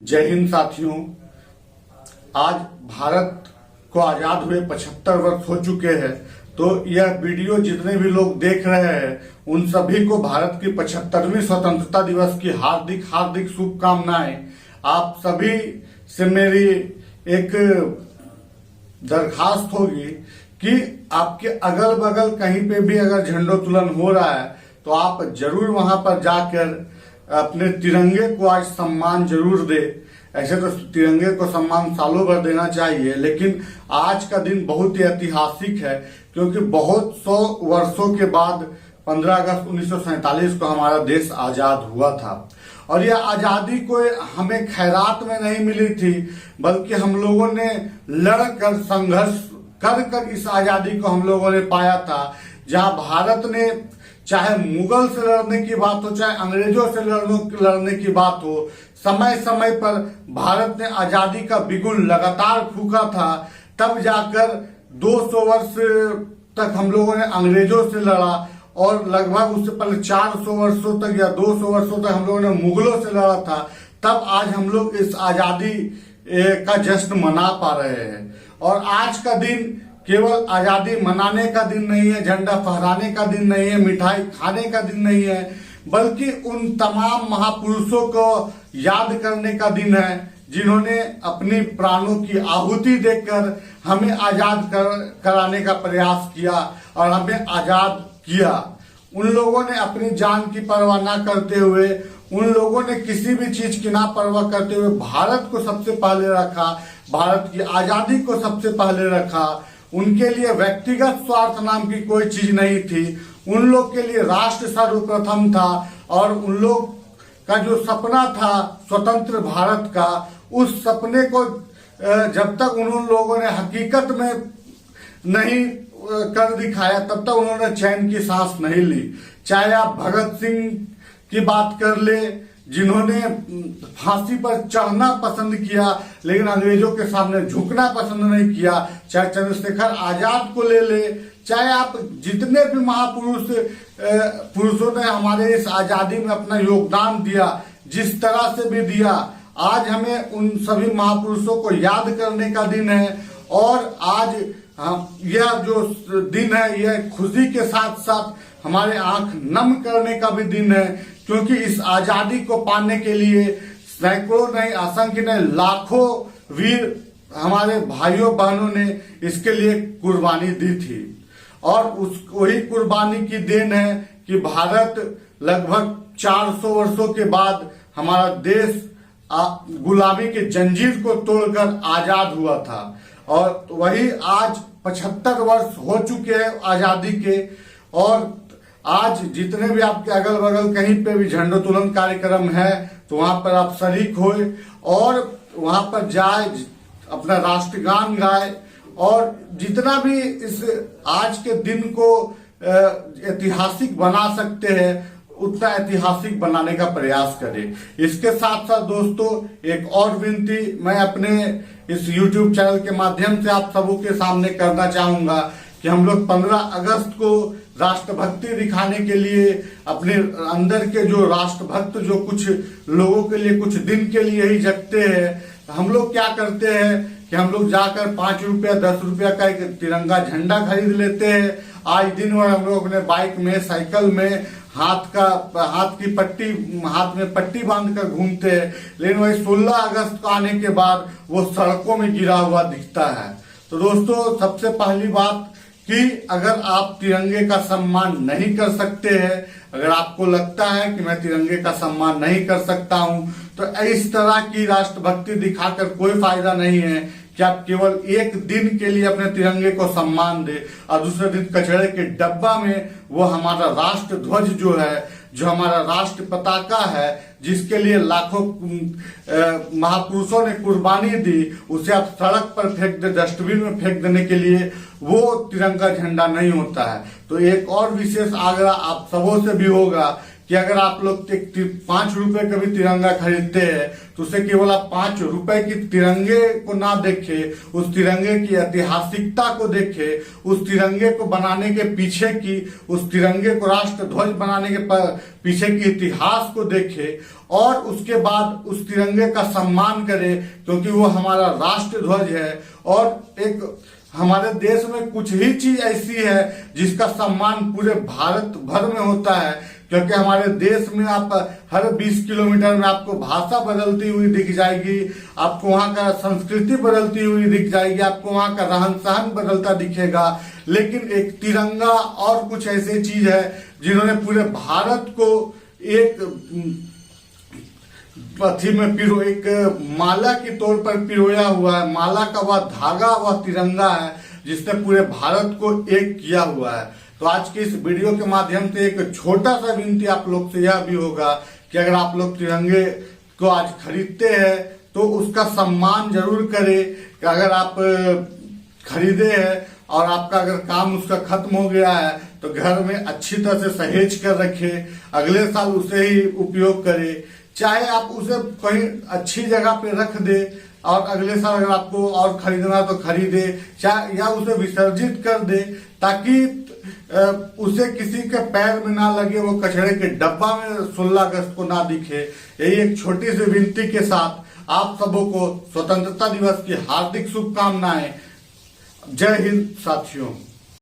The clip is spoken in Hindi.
जय हिंद साथियों। आज भारत को आजाद हुए 75 वर्ष हो चुके हैं। तो यह वीडियो जितने भी लोग देख रहे हैं उन सभी को भारत की 75वीं स्वतंत्रता दिवस की हार्दिक हार्दिक शुभकामनाएं। आप सभी से मेरी एक दरखास्त होगी कि आपके अगल बगल कहीं पे भी अगर झंडोत्तोलन हो रहा है तो आप जरूर वहां पर जाकर अपने तिरंगे को आज सम्मान जरूर दे। ऐसे तो तिरंगे को सम्मान सालों भर देना चाहिए, लेकिन आज का दिन बहुत ही ऐतिहासिक है क्योंकि बहुत 100 वर्षों के बाद 15 अगस्त 1947 को हमारा देश आजाद हुआ था। और यह आजादी को हमें खैरात में नहीं मिली थी, बल्कि हम लोगों ने लड़कर संघर्ष कर इस आजादी को हम लोगों ने पाया था। जहां भारत ने चाहे मुगल से लड़ने की बात हो, चाहे अंग्रेजों से लड़ने की बात हो, समय समय पर भारत ने आजादी का बिगुल लगातार फूका था। तब जाकर 200 वर्ष तक हम लोगों ने अंग्रेजों से लड़ा और लगभग उससे पहले 400 वर्षों तक या 200 वर्षों तक हम लोगों ने मुगलों से लड़ा था। तब आज हम लोग इस आजादी का जश्न मना पा रहे हैं। और आज का दिन केवल आजादी मनाने का दिन नहीं है, झंडा फहराने का दिन नहीं है, मिठाई खाने का दिन नहीं है, बल्कि उन तमाम महापुरुषों को याद करने का दिन है जिन्होंने अपनी प्राणों की आहुति देकर हमें आजाद कराने का प्रयास किया और हमें आजाद किया। उन लोगों ने अपनी जान की परवाह न करते हुए, उन लोगों ने किसी भी चीज की ना परवाह करते हुए भारत को सबसे पहले रखा, भारत की आजादी को सबसे पहले रखा। उनके लिए व्यक्तिगत स्वार्थ नाम की कोई चीज नहीं थी। उन लोग के लिए राष्ट्र सर्वप्रथम था और उन लोग का जो सपना था स्वतंत्र भारत का, उस सपने को जब तक उन लोगों ने हकीकत में नहीं कर दिखाया तब तक उन्होंने चैन की सांस नहीं ली। चाहे आप भगत सिंह की बात कर ले, जिन्होंने फांसी पर चढ़ना पसंद किया लेकिन अंग्रेजों के सामने झुकना पसंद नहीं किया, चाहे चंद्रशेखर आजाद को ले ले, चाहे आप जितने भी पुरुषों ने हमारे इस आजादी में अपना योगदान दिया, जिस तरह से भी दिया, आज हमें उन सभी महापुरुषों को याद करने का दिन है। और आज यह जो दिन है यह खुशी के साथ साथ हमारे आंख नम करने का भी दिन है, क्योंकि इस आजादी को पाने के लिए सैकड़ों नहीं, असंख्य नहीं, लाखों वीर हमारे भाइयों बहनों ने इसके लिए कुर्बानी दी थी। और वही कुर्बानी की देन है कि भारत लगभग 400 वर्षों के बाद हमारा देश गुलामी के जंजीर को तोड़कर आजाद हुआ था। और वही आज 75 वर्ष हो चुके हैं आजादी के। और आज जितने भी आपके अगल बगल कहीं पे भी झंडोत्तोलन कार्यक्रम है तो वहां पर आप शरीक होए और वहां पर जाए, अपना राष्ट्रगान गाए और जितना भी इस आज के दिन को ऐतिहासिक बना सकते हैं उतना ऐतिहासिक बनाने का प्रयास करें। इसके साथ साथ दोस्तों एक और विनती मैं अपने इस YouTube चैनल के माध्यम से आप सबों के सामने करना चाहूंगा कि हम लोग 15 अगस्त को राष्ट्रभक्ति दिखाने के लिए अपने अंदर के जो राष्ट्रभक्त जो कुछ लोगों के लिए कुछ दिन के लिए ही जगते हैं, हम लोग क्या करते हैं कि हम लोग जाकर 5 रुपया 10 रुपया का एक तिरंगा झंडा खरीद लेते हैं। आज दिन भर हम लोग अपने बाइक में, साइकिल में हाथ में पट्टी बांधकर घूमते हैं, लेकिन वही 16 अगस्त को आने के बाद वो सड़कों में गिरा हुआ दिखता है। तो दोस्तों सबसे पहली बात कि अगर आप तिरंगे का सम्मान नहीं कर सकते हैं, अगर आपको लगता है कि मैं तिरंगे का सम्मान नहीं कर सकता हूं, तो इस तरह की राष्ट्रभक्ति दिखाकर कोई फायदा नहीं है कि आप केवल एक दिन के लिए अपने तिरंगे को सम्मान दे और दूसरे दिन कचरे के डब्बा में वो हमारा राष्ट्र ध्वज जो है, जो हमारा राष्ट्र पताका है, जिसके लिए लाखों महापुरुषों ने कुर्बानी दी, उसे आप सड़क पर फेंक दे, डस्टबिन में फेंक देने के लिए वो तिरंगा झंडा नहीं होता है। तो एक और विशेष आग्रह आप सबों से भी होगा कि अगर आप लोग 5 रुपए का भी तिरंगा खरीदते हैं तो उसे केवल आप 5 रुपए की तिरंगे को ना देखे, उस तिरंगे की ऐतिहासिकता को देखे, उस तिरंगे को बनाने के पीछे की, उस तिरंगे को राष्ट्र ध्वज बनाने के पीछे की इतिहास को देखे और उसके बाद उस तिरंगे का सम्मान करें, क्योंकि वो हमारा राष्ट्र ध्वज है। और एक हमारे देश में कुछ ही चीज ऐसी है जिसका सम्मान पूरे भारत भर में होता है, क्योंकि हमारे देश में आप हर 20 किलोमीटर में आपको भाषा बदलती हुई दिख जाएगी, आपको वहाँ का संस्कृति बदलती हुई दिख जाएगी, आपको वहाँ का रहन सहन बदलता दिखेगा। लेकिन एक तिरंगा और कुछ ऐसी चीज है जिन्होंने पूरे भारत को एक पथी में एक माला के तौर पर पिरोया हुआ है। माला का वह धागा, वह तिरंगा है जिसने पूरे भारत को एक किया हुआ है। तो आज की इस वीडियो के माध्यम से एक छोटा सा विनती आप लोग से यह भी होगा कि अगर आप लोग तिरंगे को आज खरीदते हैं तो उसका सम्मान जरूर करें। कि अगर आप खरीदे हैं और आपका अगर काम उसका खत्म हो गया है तो घर में अच्छी तरह से सहेज कर रखें, अगले साल उसे ही उपयोग करें। चाहे आप उसे कहीं अच्छी जगह पे रख दे और अगले साल अगर आपको और खरीदना तो खरीदे, चाहे या उसे विसर्जित कर दे, ताकि उसे किसी के पैर में ना लगे, वो कचरे के डब्बा में 16 अगस्त को ना दिखे। यही एक छोटी सी विनती के साथ आप सबों को स्वतंत्रता दिवस की हार्दिक शुभकामनाएं। जय हिंद साथियों।